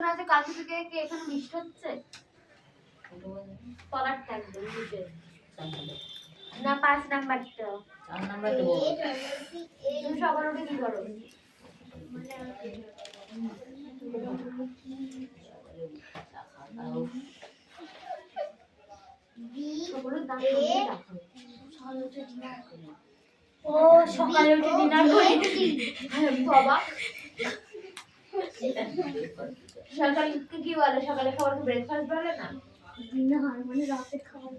আছে কালকে থেকে কি এখানে মিষ্টি হচ্ছে পলারটা একদম নিচে না 5 নাম্বারটা 4 নাম্বারটা তুমি সবার ওটা কি করো ও সকালে উঠে ডিনার করে বাবা সকালে কি বলে সকালে খাবার ব্রেকফাস্ট বলে না ডিনার মানে রাতে খাবার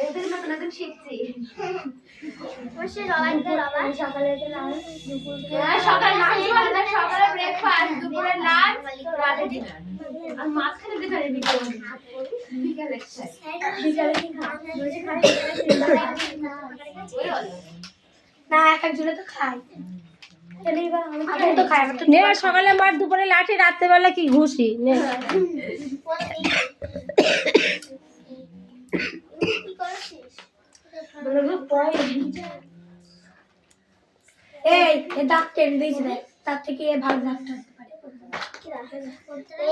এদের মতন একদম শিখছি ওসে রবার সকালে লাঞ্চ দুপুরে সকালে লাঞ্চ বলে না সকালে ব্রেকফাস্ট দুপুরে লাঞ্চ রাতে ডিনার আর মাঝখানে ডিনারে বিকেলে বিকেলে কি খাওয়া রোজ খাই না একজনে তো খাই সকালে মার দুপুরে লাঠি রাত্রেবেলা কি ঘুষি এই দাঁত টেনে দিয়েছে দেখ তার থেকে ভালো দাঁতটা হতে পারে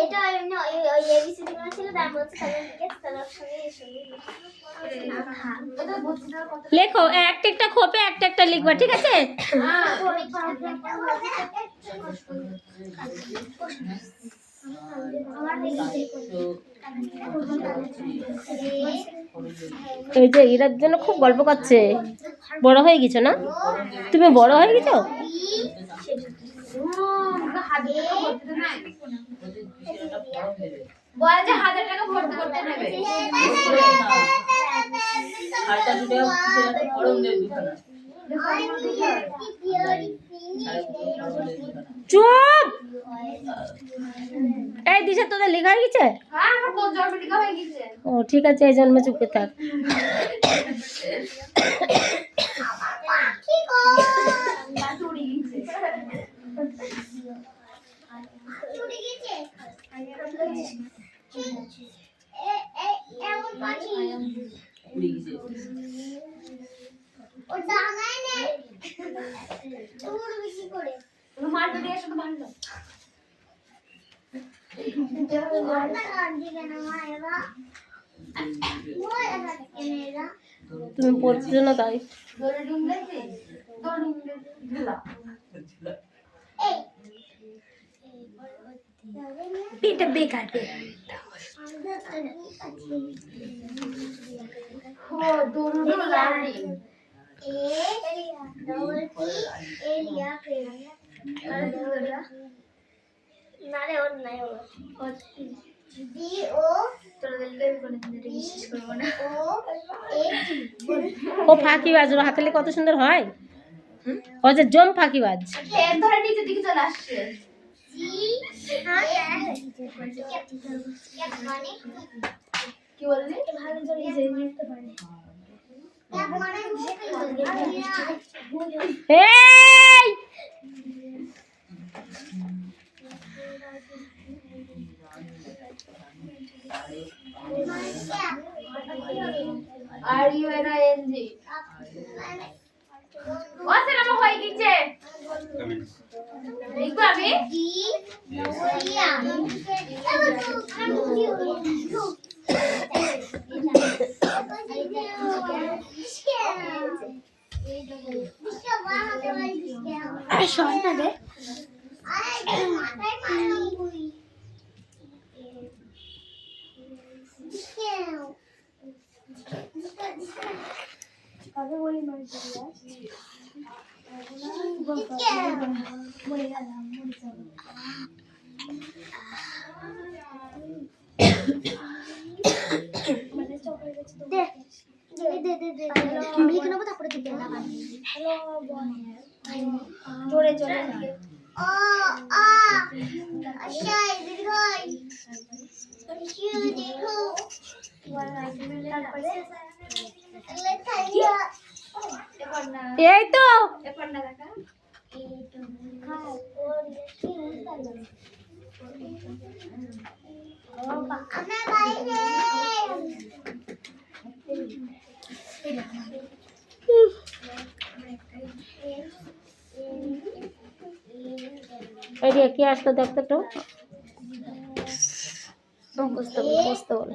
এটা এমনি ওই এবিসিডি গুলো ছিল তার মধ্যে সাজানো থেকে তার সঙ্গে লেখো একটা একটা খোপে একটা একটা লিখবা ঠিক আছে এই যে এরার জন্য খুব গল্প করছে বড় হয়ে গেছো না তুমি বড় হয়ে গেছো বল যে 1000 টাকা ভর্তি করতে নেবে চুপ এই দিশা তোদের লেখা হয়ে গেছে হ্যাঁ আমার কোন জন্মে লেখা হয়ে গেছে ও ঠিক আছে এই জন্মে চুপ করে থাক পাখি গো উড়ে গেছে উড়ে গেছে এমন পাখি উড়ে গেছে ও ডাঙায় নেই উড়বে কি করে মার তো দিয়ে শুধু ভালো তুমি পড়ছো না তাই দড়ি ঢুংলাইছে দড়ি ঢুলা এটা বেকার ও দড়ি ঢুলানি নারে ওর নাই ও ডি ও তোর দিলকে কোন দিন বিশ্বাস করব না ও ফাঁকিবাজ ওর হাতে কত সুন্দর হয় ও যে জম ফাঁকিবাজ এর ধরে নিচের দিকে চলে আসছে জি হ্যাঁ মানে কি বললি ভালো করে যে নিতে পারে মানে এই R U N I N G ও সিনেমা হয়ে গেছে দেখো আমি ডি নওরিয়া জোরে জোরে ও আ আচ্ছা দীর্ঘই দেখো তারপরে লেখাইয়া এই তো এরপর না দেখা আমার বাইরে এই যে কি আসলো দেখতে তো বুঝতে বলো, বুঝতে বলো।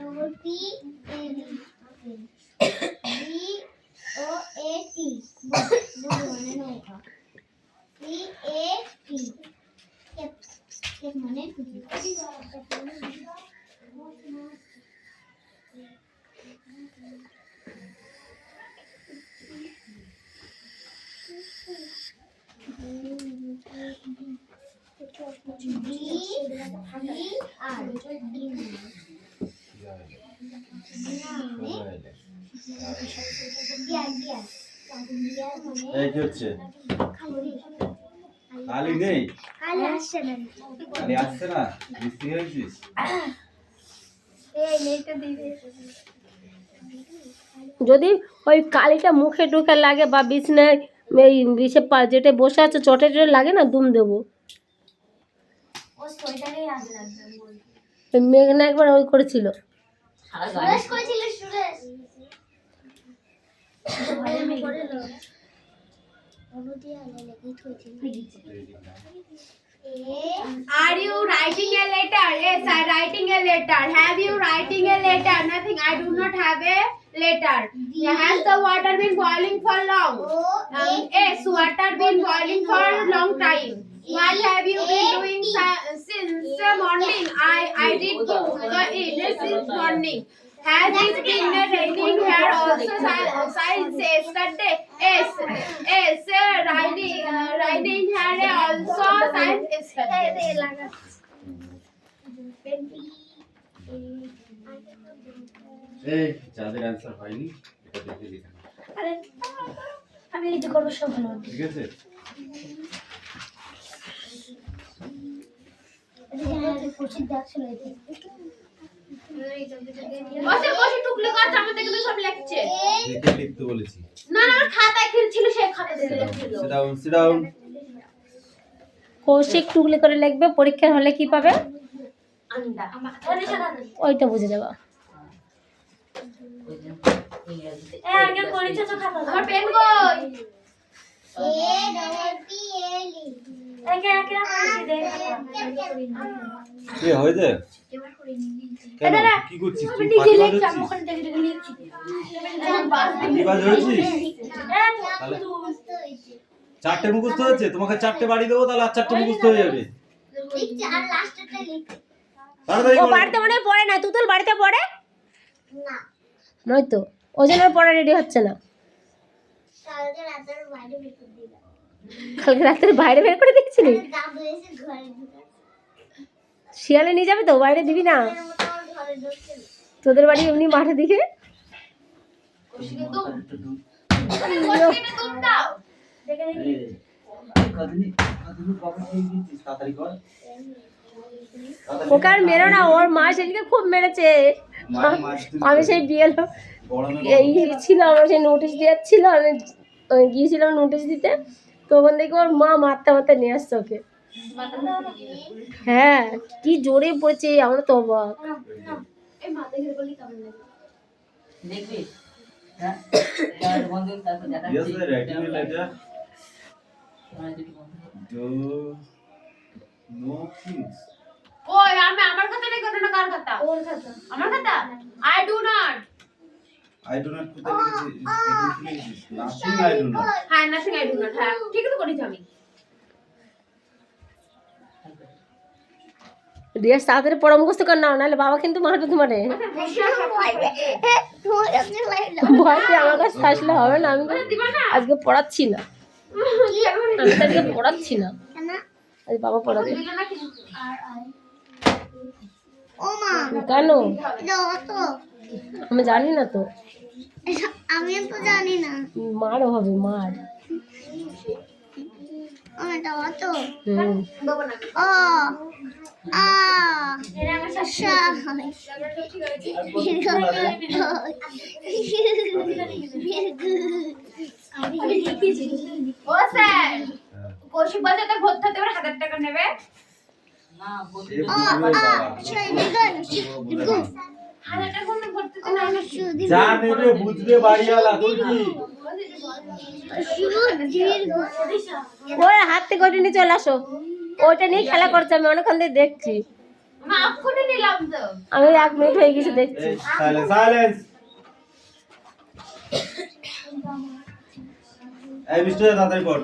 এই কি হচ্ছে? কালি নেই, কালি আসছে না, মিস্ত্রি হয়েছিস? যদি ওই কালিটা মুখে ঢুকে লাগে বা বিছনায় এই বিষে যেটা বসে আছে চটে টটে লাগে না, দুম দেবো। ওই মেঘনা একবার ওই করেছিল। Are you writing a letter? Yes, I writing a letter. Have you writing a letter? Nothing. I do not have a letter. Has the water been boiling for long? Yes, water been boiling for long time. What have you been doing since morning? I did go since morning. Has it been raining here also since yesterday? Yes, raining here also since yesterday. এই যাদের answer হয়নি এটা দেখে লিখে নাও। আমি লিখতে করবো সব ভালো। ঠিক আছে? বসে টুকলি কর আমার থেকে তো সব লেখছে। দেখে লিখতে বলেছি। না আমার খাতায় কি ছিল সেই খাতায় দেখে লিখছিল। Sit down. কৌশিক টুকলি করে লিখবে, পরীক্ষার হলে কি পাবে আন্ডা। ওইটা বুঝে যাবা। আমার পেন কই? কি হয়েছে? কেন কি করছিস তুই? ফাঁকিবাজ হয়েছিস? তাহলে চারটে মুখস্থ হয়েছে, তোমাকে চারটে বাড়ি দেবো, তাহলে আর চারটে মুখস্থ হয়ে যাবে। ও বাড়িতে মনে হয় পড়ে না, তুতুল বাড়িতে পড়ে নয়তো ওই জন্য পড়া রেডি হচ্ছে না। কালকে রাতের বাইরে বের করে দেখছিলি? শিয়ালে নিয়ে যাবে তো, বাইরে দিবি না? তোদের বাড়ি এমনি মাঠে দিকে ওকে আর মেরো না, ওর মা সেদিকে খুব মেরেছে। আমি সেই বিয়ের এই ছিল, আমার সেই নোটিশ দেওয়ার ছিল, আমি গিয়েছিলাম নোটিশ দিতে, তখন দেখি ওর মা মারতে মারতে নিয়ে আসছে ওকে। হ্যাঁ কি জোরে পড়েছে, আমরা তো অবাক। ওই আমি আমার খাতা লিখো না, কার খাতা? ওর খাতা। আমার খাতা? I do not কোথায় লিখেছিস? এটা কি লিখেছিস? Nothing I do not. হ্যাঁ nothing I do not। হ্যাঁ ঠিকই তো করেছি আমি। রিয়াজ তাড়াতাড়ি পড়া মুখস্থ কর নাও, নাহলে বাবা কিন্তু মারবে তোমারে। ভয়তে আমার কাছে আসলে হবে না, আমি আজকে পড়াচ্ছি না, আমি তো আজকে পড়াচ্ছি না, আজ বাবা পড়াবে। কেন আমি জানি না তো, আমি তো জানি না। মারও হবে, মার। হুম ও আ শা ও স্যার কৌশিক বাজাতে ভর্তি হতে 1000 টাকা নেবে। না বলতে বাবা 1000 টাকা করে ভর্তি হতে না যা নেবে বুঝবে বাড়িওয়ালা, তুই কি ওর হাত থেকে ওটা নিয়ে চলে আসো, ওইটা নিয়ে খেলা করছে, আমি অনেকক্ষণ ধরে দেখছি। আমি এক্ষুনি নিলাম তো। আমি 1 মিনিট হয়ে গেছে দেখছি। Silence silence. এই মিষ্টি তাড়াতাড়ি পড়।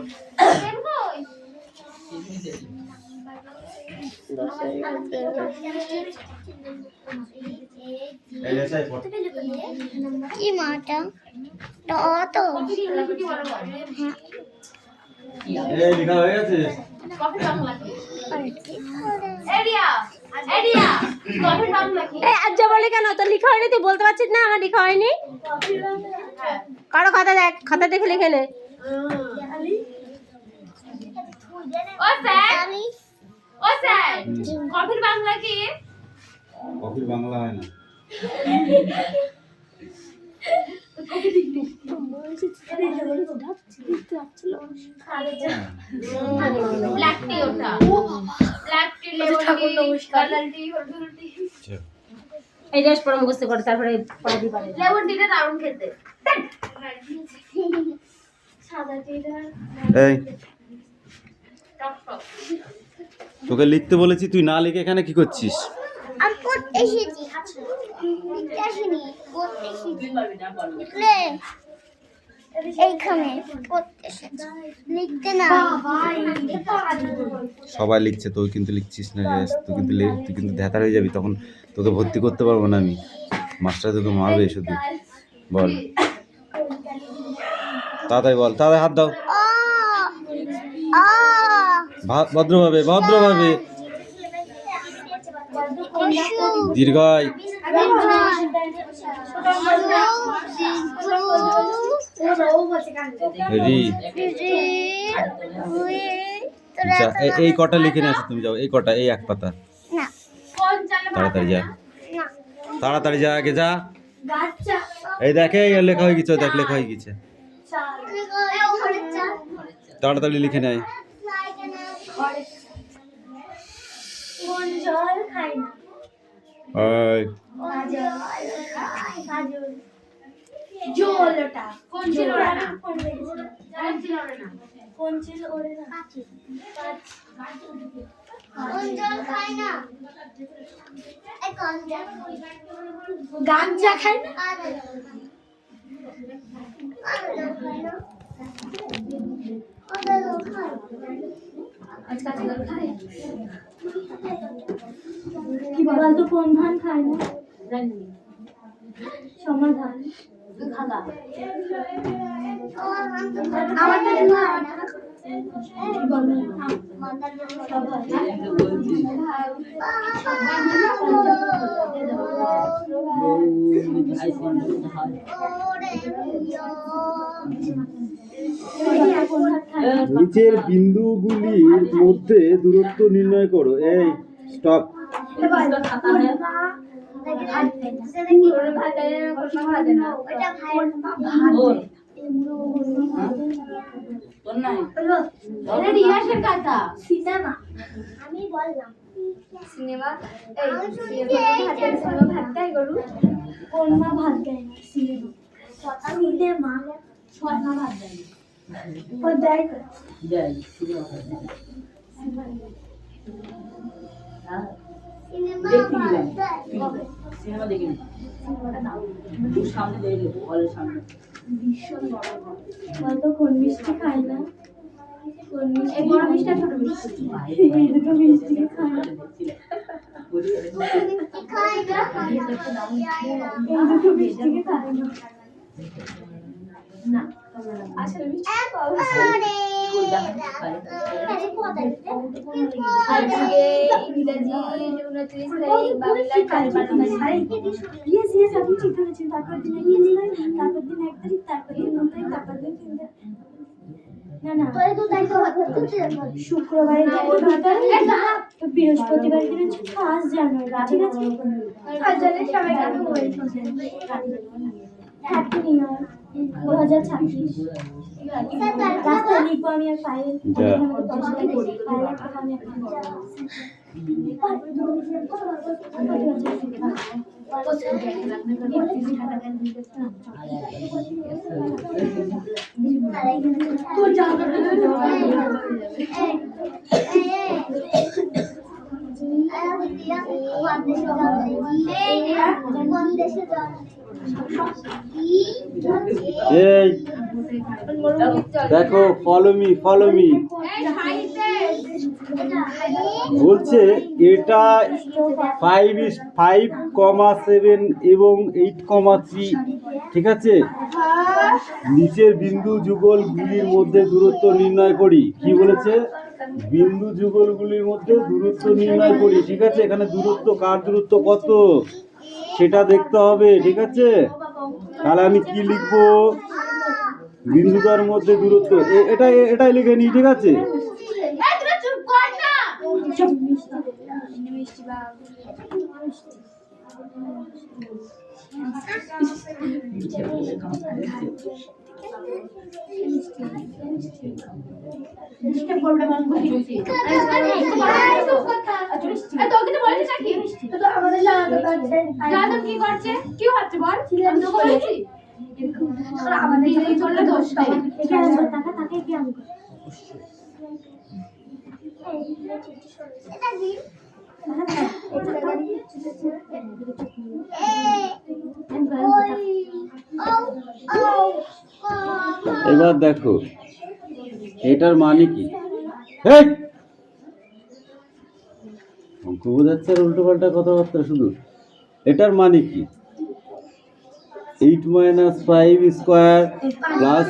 এই যে সাই পড়। কি মাটা তো এই লেখা হয়ে গেছে। এই আজ বলে কেন তোর লেখা হয়নি? তুই বলতে পারছিস না আমার লেখা হয়নি? কারো খাতা দেখ, খাতা দেখে লিখে নে। কফির বাংলা কি? কফির বাংলা হয় না। ব্ল্যাক টি ওটা। ব্ল্যাক টি, লেমন টি, কালার টি, হলুদ টি। এই ড্রেস পরে মুখস্থ করে তারপরে পরে দি পারে। লেমন টিটা দারুণ খেতে। সাদা টিটা এই টক টক। তোকে লিখতে বলেছি, তুই না লিখে এখানে কি করছিস? আমি পড়তে এসেছি, লিখতে আসিনি, পড়তে এসেছি। লিখলে এইখানে পড়তে এসেছি, লিখতে না। সবাই লিখছে, তুই কিন্তু লিখছিস না রে। তুই কিন্তু ধ্যাতার হয়ে যাবি, তখন তোকে ভর্তি করতে পারবো না আমি। মাস্টার তোকে মারবে শুধু। বল তাড়াতাড়ি বল, তাড়াতাড়ি হাত দাও। ভদ্রভাবে ভদ্রভাবে। দীর্ঘায় এই কটা লিখে নিয়ে আসো, তুমি যাও। এই কটা, এই 1 পাতা। তাড়াতাড়ি যা, তাড়াতাড়ি যা, আগে যা। এই দেখে লেখা হয়ে গেছে, দেখ লেখা হয়ে গেছে। তাড়াতাড়ি লিখে নেয়। জলটা কোন ছিল না? কোন ছিল ওরে না? কোন জল খায় না? এই কোন জল? গাঞ্জা খায় না? আজকাল খায় কি বল তো? কোন ধান খায় না? জানি সমাধান খাগা আমার না বলো নিচের বিন্দুগুলির মধ্যে দূরত্ব নির্ণয় করো। এই স্টপ। আমি বললাম সিনেমা ভাত দেয় গরু, কোন মা ভাত দেয় না? সিনেমা সিনেমা মা ভাত দেয় না, ও দেয় সিনেমা দেখিনি, সামনে দেখলে হলের সামনে। ভীষণ বড় বলতো কোন মিষ্টি খায় না? কোন মিষ্টি? এই বড় মিষ্টি, ছোট মিষ্টি, এই দুটো মিষ্টি খায় না। খাই না, এই দুটো মিষ্টি খায় না। না আসলে মিষ্টি আরে আজকে ইংরেজি 29 তারিখ, বাংলা 4 আপনি ঠিক ধরেছেন। তারপর দিন তারপর দিন 1 তারিখ, তারপর দিন 9 তারিখ, তারপর দিন 3 তারিখ। না তোরে 2 তারিখ শুক্রবারে তো বৃহস্পতিবার দিন হচ্ছে 1 জানুয়ারি, ঠিক আছে? সবাই হ্যাপি নিউ ইয়ার 2026। রাস্তায় লিখবো আমি আর ফাইল এই দেখো, ফলো মি। বলছে এটা 5.7 এবং 8.3, ঠিক আছে। নিচের বিন্দু যুগলগুলির মধ্যে দূরত্ব নির্ণয় করি। কি বলেছে? বিন্দু যুগলগুলির মধ্যে দূরত্ব নির্ণয় করি, ঠিক আছে। এখানে দূরত্ব, কার দূরত্ব কত সেটা দেখতে হবে, ঠিক আছে। তাহলে আমি কি লিখবো? বিন্দুটার মধ্যে দূরত্ব, এটাই লিখে নিই, ঠিক আছে। এবার দেখো এটার মানে কি। অঙ্ক বোঝাচ্ছে আর উল্টো পাল্টা কথাবার্তা শুধু। এটার মানে কি? 8 - 5 স্কোয়ার প্লাস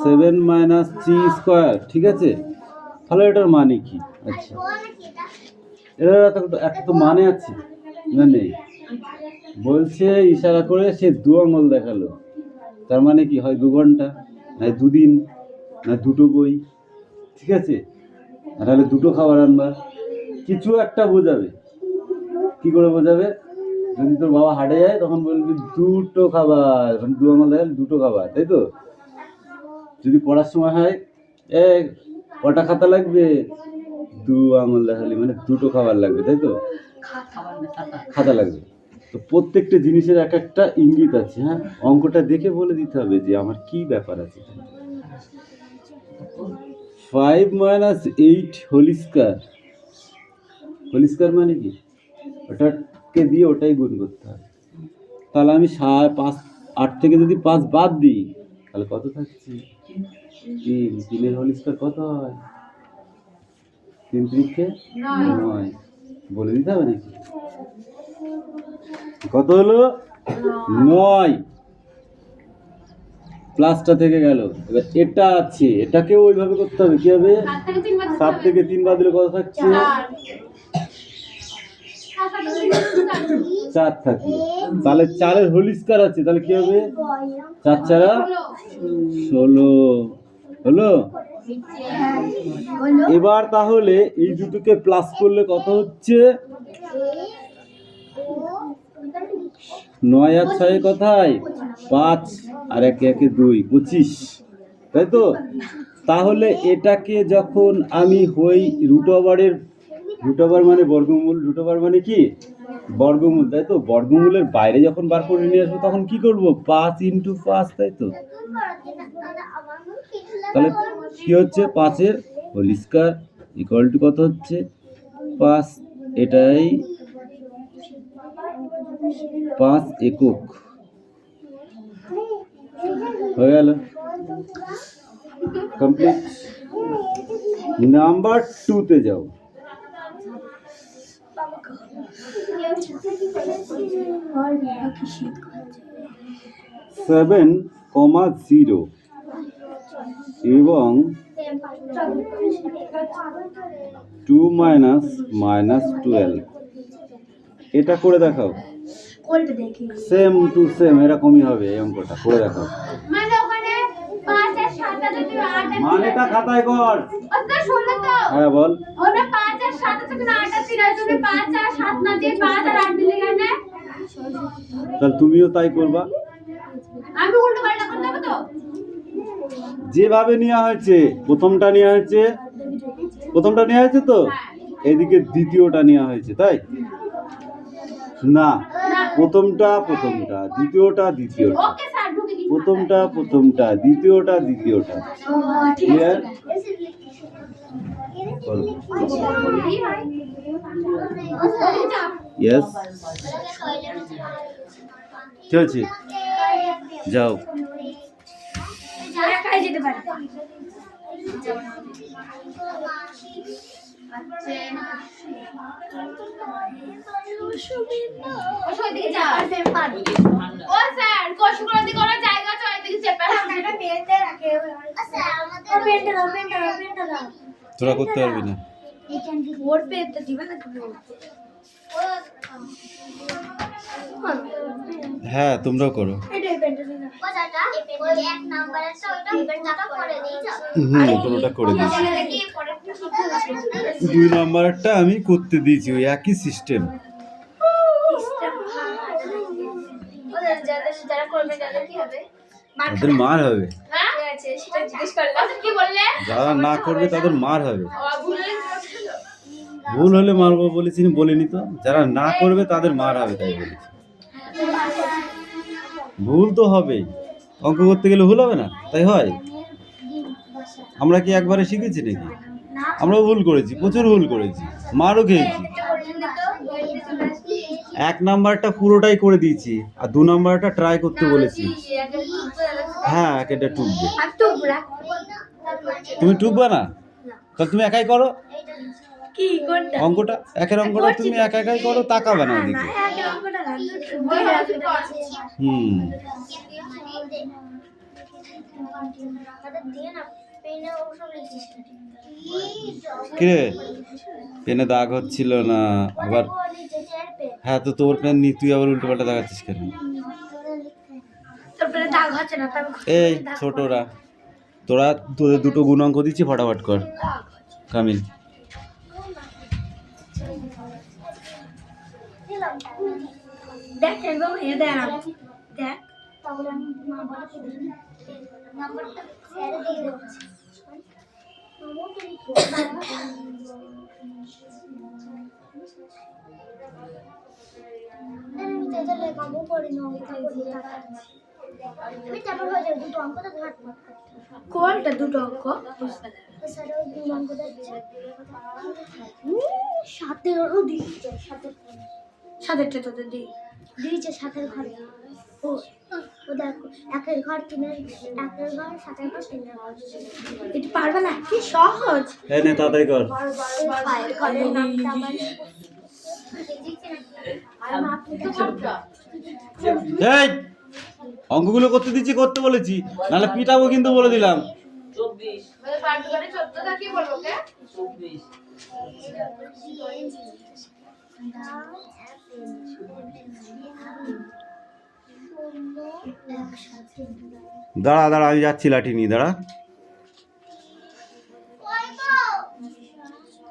7 - 3 স্কোয়ার, ঠিক আছে। তাহলে এটার মানে কি? আচ্ছা, এটার একটা তো মানে আছে না? নেই। বলছে ইশারা করে সে 2 আঙুল দেখালো, তার মানে কি? হয় 2 ঘন্টা, না 2 দিন, না 2টো বই, ঠিক আছে। আর তাহলে 2টো খাবার আনবা, কিছু একটা বোঝাবে। কি করে বোঝাবে? যদি তোর বাবা হাটে যায় তখন বলবি 2টো খাবার, 2 আঙুল দেখালে 2টো খাবার, তাই তো। যদি পড়ার সময় হয়, কটা খাতা লাগবে? 2 আঙুল দেখালি মানে 2টো খাবার লাগবে, তাই তো। খাতা লাগবে। তো প্রত্যেকটা জিনিসের এক একটা ইঙ্গিত আছে। হ্যাঁ, অঙ্কটা দেখে বলে দিতে হবে যে আমার কি ব্যাপার আছে। 5 - 8 হোল স্কয়ার মানে কি? ওটাকে দিয়ে ওটাই গুণ করতে হবে। তাহলে আমি 8 থেকে যদি 5 বাদ দিই তাহলে কত থাকছে? 3। 3-এর হোল স্কয়ার কত হয়? 3 × 9। বলে দিতে হবে নাকি? কত হলো? 9। প্লাসটা থেকে গেল। এবার এটা আছে, এটাকেও ওইভাবে করতে হবে। কি হবে? 7 থেকে 3 বাদ দিলে কত থাকছে? 4 থাকবে। তাহলে 4-এর হোল স্কয়ার আছে, তাহলে কি হবে? 4 × 16 হলো। এবার তাহলে এই দুটোকে প্লাস করলে কত হচ্ছে? 9 আর 6 কোথায়? 5 আর 1 1 2, 25, তাই তো। তাহলে এটাকে যখন আমি হই রুট ওভার মানে বর্গমূল, রুট ওভার মানে কি? বর্গমূল, তাই তো। বর্গমূলের বাইরে যখন বার করে নিয়ে আসবো তখন কি করব? 5 × 5, তাই তো। তাহলে কি হচ্ছে? 5-এর হোল স্কয়ার ইকুয়াল টু কত হচ্ছে? 5। এটাই 5 একক হয়ে গেল। কমপ্লিট। নাম্বার 2-তে যাও। 7,0 এবং 2 - -12, এটা করে দেখাও। সেম টু সেম এরকমই হবে এই অঙ্কটা। করে দেখাও। মানেটা খাতায় কর। হ্যাঁ বল। তাহলে তুমিও তাই করবা। যেভাবে নেওয়া হয়েছে, প্রথমটা নেওয়া হয়েছে তো, এদিকে দ্বিতীয়টা নেওয়া হয়েছে, তাই না? প্রথমটা, দ্বিতীয়টা, প্রথমটা, দ্বিতীয়টা। ক্লিয়ার? ইয়েস চলছে, যাও। একাই যেতে পারে। তোরা করতে পারবি না। ওর পেটটা দিবে না তুমি? হ্যাঁ তোমরাও করো। এটাই পেটটা দিবে। ওটা করে দিয়েছি। 2 নাম্বারটা আমি করতে দিয়েছি, ওই একই সিস্টেম। যারা করবে তাদের কি হবে? তাদের মার হবে, হ্যাঁ আছে সেটা জিজ্ঞেস করলাম। কি বললে? যারা না করবে তাদের মার হবে। ভুল হলে মারবো বলেছি, বলিনি তো। যারা না করবে তাদের মার হবে তাই বলেছি। ভুল তো হবেই, অঙ্ক করতে গেলে ভুল হবে না? তাই হয়? আমরা কি একবারে শিখেছি নাকি? আমরাও ভুল করেছি, প্রচুর ভুল করেছি, মারও খেয়েছি। 1 নাম্বারটা পুরোটাই করে দিয়েছি, আর 2 নাম্বারটা ট্রাই করতে বলেছি। হ্যাঁ এটা টুকবে। তুমি টুকবা না? তাহলে তুমি একাই করো কি কোনটা? অঙ্কটা, একের অঙ্কটা তুমি একা একাই করো, তাকাবে না ওদিকে। একের অঙ্কটা না, কিরে পেনে দাগ হচ্ছিল না আবার? হ্যাঁ তো তোর পেন নি, তুই আবার উল্টো পাল্টা দাগাচ্ছিস কেন? তারপরে দাগ হচ্ছে না তবে এই ছোটরা, তোরা তোদের 2টো গুণ অঙ্ক দিচ্ছি, ফটাফট কর। কামিল দেখ একদম এ দেখ দেখ তাহলে আমি নাম্বারটা ছেড়ে দিয়ে দিচ্ছি। আমি তাহলে কামও করি না, আমি তারপর হয়ে যাবে 2টো অঙ্ক তো ঘাট মার কোনটা 2টো অঙ্ক? স্যার ওই 2 অঙ্ক দিচ্ছে। সাথেরও দিচ্ছে, সাথেরটা তোদের দিই দিয়েছে সাথের ঘরে। ও ও দেখো, একের ঘর 3-এর, একের ঘর 7-এর ঘর 3-এর ঘর। এটা পারবে না? কি সহজ। এই নে তাড়াতাড়ি কর। পায়ের ঘরের নামটা আমার আর মাপটা এই অঙ্কগুলো করতে দিচ্ছি, করতে বলেছি, নাহলে পিটাবো কিন্তু বলে দিলাম। 24 24 দাঁড়া দাঁড়া, আমি যাচ্ছি লাঠি নিয়ে, দাঁড়া।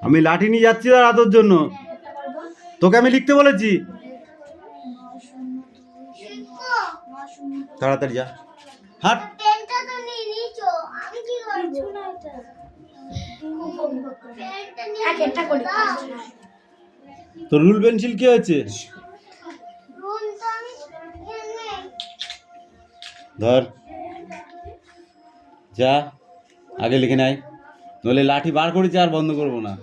আমি লাঠি নিয়ে যাচ্ছি, দাঁড়া তোর জন্য। তোকে আমি লিখতে বলেছি, তাড়াতাড়ি যা, হাট। পেনটা তো নিয়ে নিছো, আমি কি করব? কিছু না, এটা পেনটা নিয়ে একটা করে তোর রুল পেন্সিল কি হয়েছে? রুল তো আমি নেই। ধর, যা আগে লিখে নাই, নইলে লাঠি বার করেছি আর বন্ধ করবো না।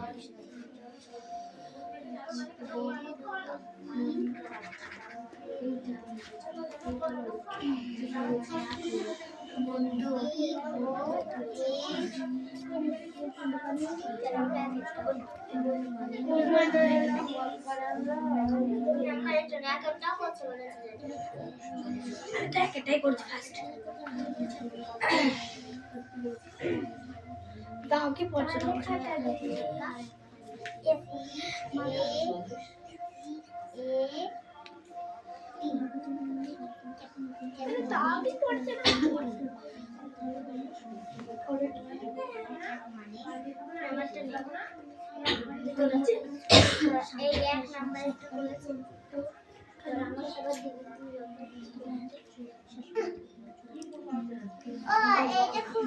দেখ এটাই করছি ফার্স্ট। দাও কি পড়ছে না? দাবি পড়ছে না। এই 1 নাম্বার একটু বলেছি আমার সবার দিকে ও এইটা খুব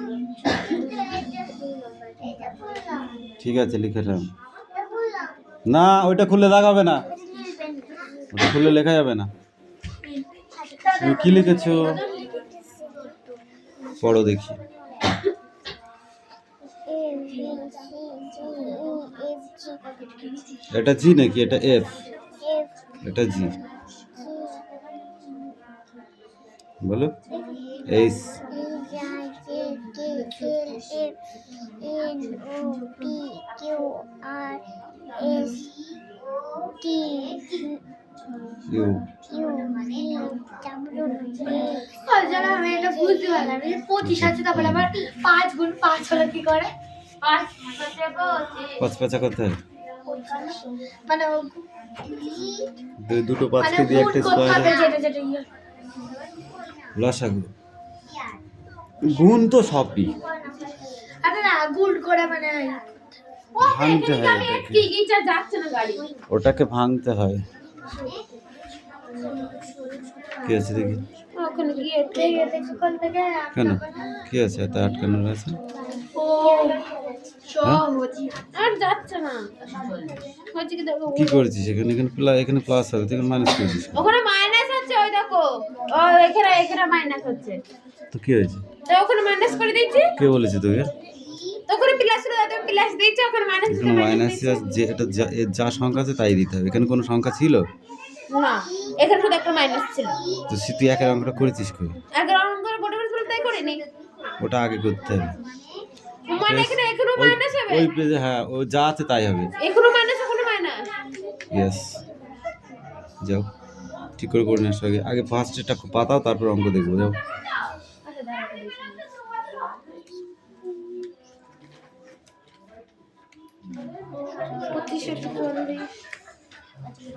এইটা খুললাম, ঠিক আছে লিখেলাম। এটা খুললাম, না ওইটা খুললে দাগাবে না, এটা নীল পেন না, ওটা খুললে লেখা যাবে না। তুমি কি লিখেছো পড়ো দেখি। A B C D E F G এটা জি নাকি এটা এফ? এটা জি। বলো এইচ ইউ। যারা আমি এটা বুঝতে পারলাম না, 25 আছে তারপরে আবার 5 গুণ 5 হলো কি করে? 5 পাঁচ পাঁচা করতে হয়। মানে দুটো পাঁচকে দিয়ে একটা গুণ করতে হবে স্কোয়ার যেটা ইয়ে। লসাগু। গুণ তো সবই আরে না গুণ করে মানে ভাঙতে হয় কি কিটা যাচ্ছে না গাড়ি। ওটাকে ভাঙতে হয়। কি আছে দেখি? ওখানে গিয়ে সকাল থেকে কেন কি আছে এত আটকানো আছে? ও সহজ আর যাচ্ছে না। হচ্ছে কি দেখো কি করেছিস এখানে? এখানে প্লাস হবে, তুই মাইনাস করেছিস কেন? ওখানে মাইনাস হচ্ছে, ওই দেখো ও এখানে মাইনাস হচ্ছে, তো কি হয়েছে? তো ওখানে মাইনাস করে দিয়েছি, কে বলেছে তোকে? তো ওখানে প্লাস ছিল, তুমি প্লাস দিয়েছো, ওখানে মাইনাস এখানে মাইনাস যে এটা যা সংখ্যা আছে তাই দিতে হবে। এখানে কোনো সংখ্যা ছিল না, এখানে শুধু একটা মাইনাস ছিল। তো তুই একের অঙ্কটা করেছিস কই? আগে অঙ্ক করে বড় করে তাই করিনি, ওটা আগে করতে হবে। মানে এখানে মাইনাস হবে, ওই পেজে হ্যাঁ ও যা আছে তাই হবে। এখানে মাইনাস ওখানে মাইনাস। ইয়েস, যাও ঠিক করে নিয়ে আসো। আগে ফার্স্ট এটা পাতাও, তারপর অঙ্ক দেখবো। যাও।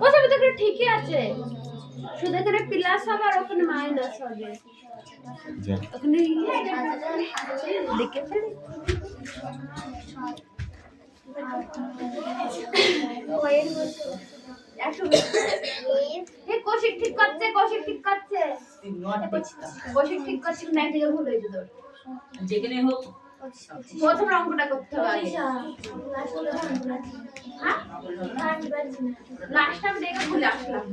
ও সব তো ঠিকই আছে, শুধু এখানে প্লাস হবে আর ওখানে মাইনাস হবে। যাও। ওখানে লিখে ফেলি। কৌশিক ঠিক করছে, কৌশিক ঠিক করছে, কৌশিক ঠিক করছে, না দিকে ভুল হয়েছে তোর। যেখানে হোক প্রথম অঙ্কটা করতে হবে আগে। লাস্টটা আমি দেখে ভুলে আসলাম।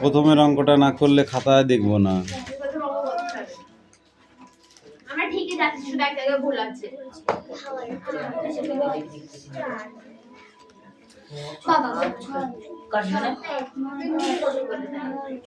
প্রথমের অঙ্কটা না করলে খাতায় দেখবো না। প্রথম অঙ্ক করতে হবে। আমরা ঠিকই যাচ্ছি, শুধু এক জায়গায় ভুল আছে। বাবা কাটবে না।